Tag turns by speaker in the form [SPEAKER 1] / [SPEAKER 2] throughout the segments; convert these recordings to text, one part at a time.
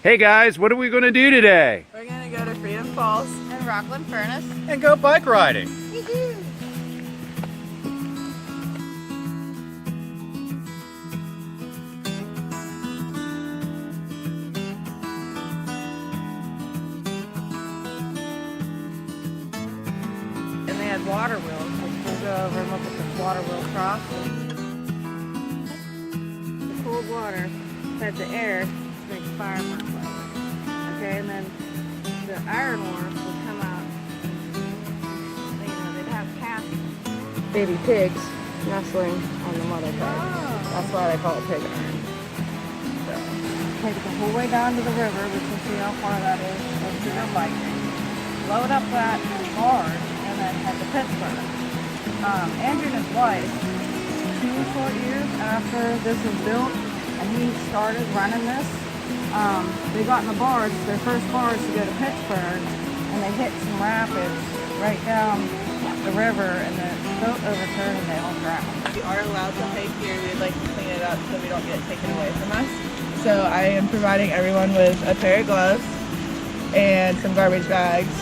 [SPEAKER 1] Hey guys, what are we going to do today?
[SPEAKER 2] We're gonna go to Freedom Falls
[SPEAKER 3] and Rockland Furnace.
[SPEAKER 1] And go bike riding.
[SPEAKER 3] And they had water wheels, which we'll go over and look at the water wheel cross. The cold water fed the air to make a fire burn. Okay, and then the iron ore would come out. They'd have calf baby pigs nestling on the mother pig. That's why they call it pig iron. So, take it the whole way down to the river, which you see how far that is, go to your bike. Load up that barge and then head to Pittsburgh. Andrew and his wife, 2 short years after this was built and he started running this, they got in the barge, their first barge to go to Pittsburgh, and they hit some rapids right down the river, and the boat overturned and they all drowned.
[SPEAKER 2] We are allowed to hike here. We'd like to clean it up so we don't get it taken away from us. So I am providing everyone with a pair of gloves and some garbage bags.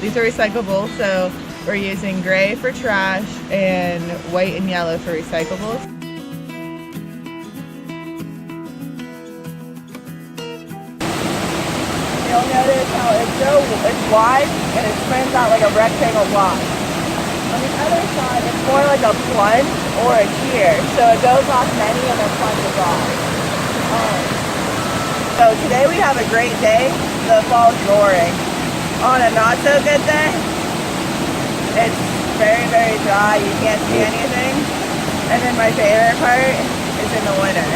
[SPEAKER 2] These are recyclable, so we're using gray for trash and white and yellow for recyclables. You'll notice how it's wide and it spins out like a rectangle block. On the other side, it's more like a plunge or a gear, so it goes off many and then plunges off. So today we have a great day. The fall's roaring. On a not so good day, it's very, very dry. You can't see anything. And then my favorite part is in the winter.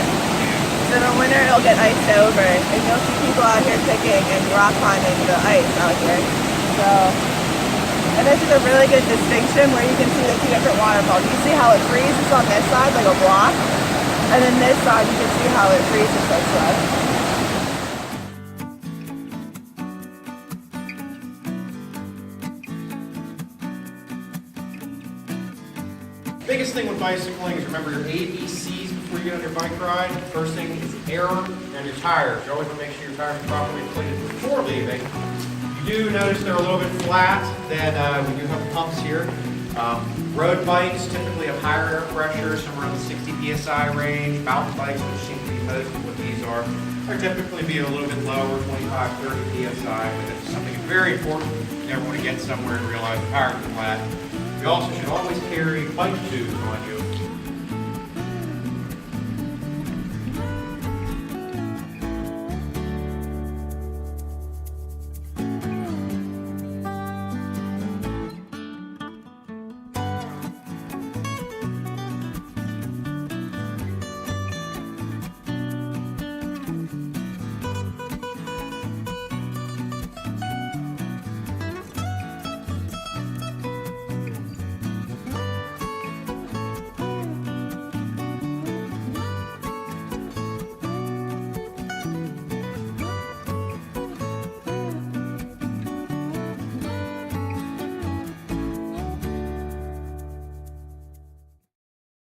[SPEAKER 2] So in the winter it'll get iced over and you'll see people out here picking and rock climbing the ice out here. So, and this is a really good distinction where you can see the two different waterfalls. You see how it freezes on this side like a block, and then this side you can see how it freezes like so.
[SPEAKER 4] Biggest thing with bicycling is remember your ABCs before you get on your bike ride. First thing is air and your tires. You always want to make sure your tires are properly inflated before leaving. You do notice they're a little bit flat, then we do have pumps here. Road bikes typically have higher air pressure, somewhere around the 60 psi range. Mountain bikes, which seem to be most of what these are typically be a little bit lower, 25, 30 psi. But it's something very important. You never want to get somewhere and realize the tires are flat. You also should always carry bike tubes on you